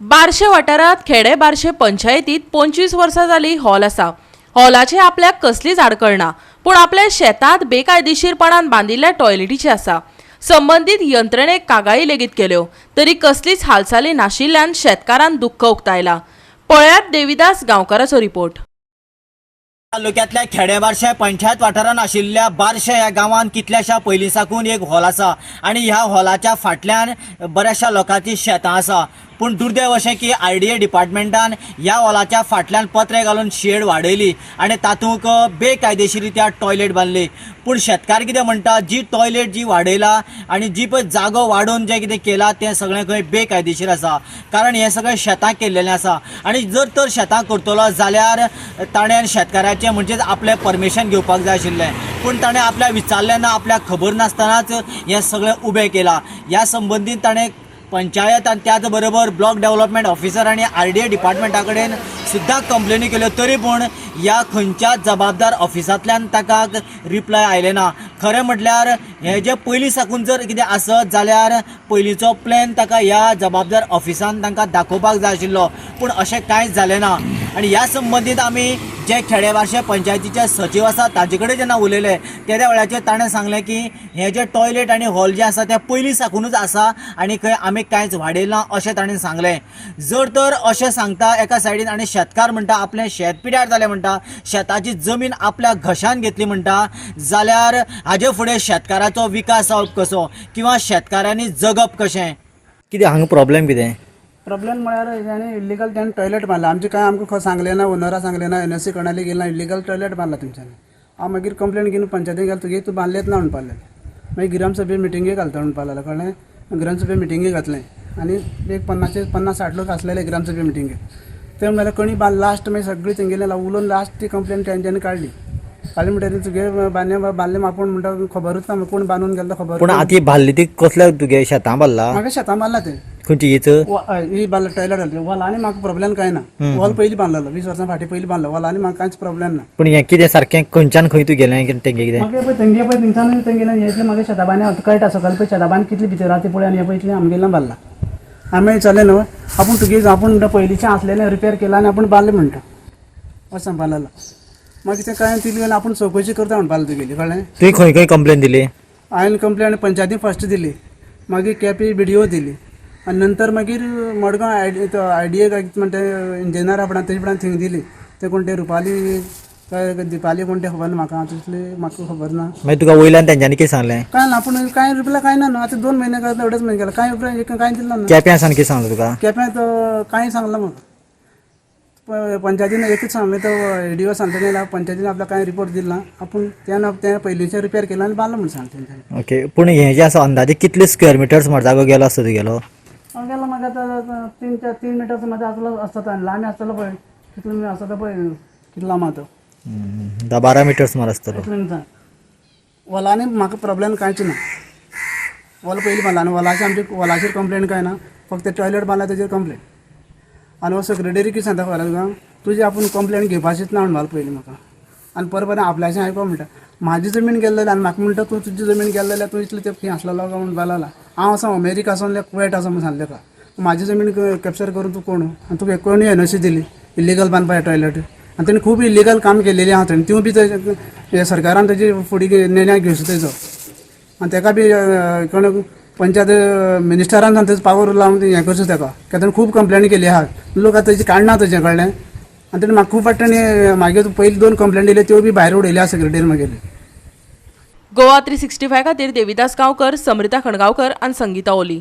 बार्शे वाठारात खेडे बार्शे पंचायतीत 25 वर्सां जाली हॉल आसा। हॉलाचे आपल्याक कसलीच आडखळ ना, पूण आपल्या शेतात बेकायदेशीरपणान बांदिल्ल्या टॉयलेटीची आसा। संबंधीत यंत्रणेक कागाळी लेगीत केल्यो, तरी कसलीच हालचाली नाशिल्ल्यान शेतकारांत दुख्ख उक्तायला। पळयात देविदास गांवकाराचो रिपोर्ट। तालुक्यातल्या खेडे बार्शे पंचायत वाठारान आशिल्ल्या बार्शे ह्या गांवांत कितल्याशा पयलीं साकून एक हॉल आसा आनी ह्या हॉलाच्या फाटल्यान बऱ्याचशा लोकांची शेतां आसा। पूण दुर्दैव अशें की IDA डिपार्टमेंटान ह्या हॉलाच्या फाटल्यान पत्रे घालून शेड वाडयली आनी तातूंत बेकायदेशीरित्या टॉयलेट बांदली। पूण शेतकार कितें म्हणटा, जी टॉयलेट जी वाडयला आनी जी पळय जागो वाडोवन जें कितें केलां तें सगळें खंय बेकायदेशीर आसा, कारण हें सगळें शेतां केल्लेलें आसा। आनी जर तर शेतां करतलो जाल्यार ताणें शेतकाराचें म्हणजेच आपलें परमिशन घेवपाक जाय आशिल्लें, पूण ताणें आपल्याक विचारलें ना, आपल्याक खबर नासतनाच हें सगळें उबें केलां। ह्या संबंदीत ताणें पंचायत आनी त्याच बरोबर ब्लॉक डेव्हलपमेंट ऑफिसर आनी RDA डिपार्टमेंटा कडेन सुद्दां कंप्लेनी केल्यो, तरी पूण ह्या खंयच्याच जबाबदार ऑफिसांतल्यान ताका रिप्लाय आयले ना। खरें म्हटल्यार हें जें पयलीं साकून जर कितें आसत जाल्यार पयलींचो प्लॅन ताका ह्या जबाबदार ऑफिसान तांकां दाखोवपाक जाय आशिल्लो, पूण अशें कांयच जालें ना। आनी ह्या संबंदीत आमी जे खेडे बार्शे पंचायतीचे सचिव आसा ताजे कडेन जेन्ना उलयले त्या वेळाचेर ताणें सांगलें की हें जें टॉयलेट आनी हॉल जें आसा तें पयलीं साकूनच आसा आनी खंय आमी कांयच वाडयलें ना अशें ताणें सांगलें। जर तर अशें सांगता एका सायडीन आनी शेतकार म्हणटा आपलें शेत पिड्यार जालें म्हणटा, शेताची जमीन आपल्या घशान घेतली म्हणटा, जाल्यार हाजे फुडें शेतकाराचो विकास जावप कसो किंवा शेतकारांनी जगप कशें? कितें हांगा प्रॉब्लेम कितें? प्रॉब्लेम म्हळ्यार हेणी इल्लिगल त्यानं टॉयलेट बांदला। आमचे काय आमकां सांगलें ना, ओनरा सांगलें ना, NSC कोणाली गेलें ना, इल्लिगल टॉयलेट बांदला तेंच्यांनी। हांव मागीर कंप्लेंट घेवन पंचायतीक गेलो, तुगे तूं बांदलेत ना म्हणपाक लागलें। मागीर ग्रामसभे मिटिंगेक घालता म्हणपाक लागलो, कळ्ळें? ग्रामसभे मिटिंगेक घातलें आनी एक 50-60 लोक आसलेले ग्रामसभे मिटिंगेक। ते म्हणल्यार कोणी लास्ट मागीर सगळीं तेंगेलें उलोवन लास्ट ती कंप्लेंट तेंच्यांनी काडली म्हणटकीर तुगे बांदलें आपूण म्हणटा खबरूच ना, कोण बांदून गेलो खबर। पूण आतां बांदली ती कसल्या तुगे शेतां बांदला? म्हाका शेतां बांदला ते खंयची हीच? ही बांदला टॉयलेट घालता वॉल, आनी म्हाका प्रॉब्लेम काय ना। वॉल पयलीं बांदलेलो 20 वर्सां फाटीं पयलीं बांदलो वॉल, आनी म्हाका कांयच प्रॉब्लेम ना। पूण हें कितें सारकें खंयच्यान खंय तूं गेलें तेंगे कितें? म्हाका पळय तेंगे पळय थिंगसान तेंगेलें हें म्हाका शेतां बांदलें कळटा, सकयल पळय शेतां बांद कितली भितर आहा ती पळय, आनी हें पळय इतलें आमगेलें बांदलां। आमी चले न्हू आपूण तुगे आपूण म्हणटा पयलींचें आसलेलें रिपेर केलां आनी आपूण बांदलें म्हणटा अशें सांगपाक लागलो। मागीर तें कांय तितलें गेलें आपूण चवकशी करता म्हणपाक लागलो तुगेली, कळ्ळें? तुवें खंय खंय कंप्लेन दिली? हांवें कंप्लेन पंचायतीन फर्स्ट दिली, मागीर केपी BDO दिली, आनी नंतर मागीर मडगांव IDA म्हणटा इंजिनियर आपणा तेजे फुड्यान थिंग दिली। ते कोण ते रुपाली काय दिपाली कोण ते खबर ना म्हाका, तितलें म्हाका खबर ना। मागीर तुका वयल्यान तेंच्यांनी कितें सांगलें? कांय ना, पूण कांय रिप्लाय कांय ना न्हू। आतां 2 म्हयने एवढेच म्हयने गेला, कांय रिप्लाय कांय दिला ना। केप्यां सावन कितें सांगलें तुका? केप्यांत कांय सांगला म्हाका, पंचायतीन एकच सांगलें तो ADO सांगता पंचायतीन आपल्याक कांय रिपोर्ट दिला ना, आपूण तें पयलींचें रिपेर केलां आनी बांदलां म्हूण सांगता तेंच्यांनी। ओके, पूण हें जें आसा अंदाजे कितले स्क्वेअर मिटर्स म्हण जागो गेलो आसता तुगेलो? हांव गेलो म्हाका आतां 3 मिटर्स म्हाका आसलो आसता, आनी लांबी आसतलो पळय तितून आसता पळय कितलो लांब आहा तो 10-12 मिटर्स मार आसतलो। वॉलांनी म्हाका प्रॉब्लेम कांयच ना। वॉल पयलीं बांदला आनी वॉलाचेर कंप्लेंट कांय ना, फक्त टॉयलेट बांदला तेजेर कंप्लेंट। आनी हो सेक्रेटरी कितें सांगता खबर तुका, तुजी आपूण कंप्लेंट घेवपाचीच ना म्हणपाक पयलीं म्हाका, आनी परत आपल्याचें आयको म्हणटा म्हाजी जमीन गेल्लेली आनी म्हाका म्हणटा तूं तुजी जमीन गेल्लेल्या तूं इतलें तें खंय आसलेलो काय म्हणपाक लागला। हांव असो अमेरिका आसून कुवेट आसा म्हूण सांगलें का, म्हाजी जमीन कॅप्चर करून तूं कोण आनी तुका कोणी NSC दिली इल्लिगल बांदपाक टॉयलेट, आनी तेणें खूब इल्लिगल काम केलेली आहा थंय, त्यो बी हे सरकारान तेजी फुडें निर्णय घेवचो तेजो, आनी तेका बी कोण पंचायत मिनिस्टरान तेजो पावर लावन हें करचो तेका, तेणें खूब कंप्लेनी केली आहा। लोक आतां तेजें काडना तेजें, कळ्ळें? आनी तेणें म्हाका खूब फावटी मागीर पयलीं 2 कंप्लेन दिल्यो त्यो बी भायर उडयल्या सेक्रेटरी मागीर। गोवा 365 खातीर देविदास गांवकर, समृता खणगांवकर आनी संगीता ओली।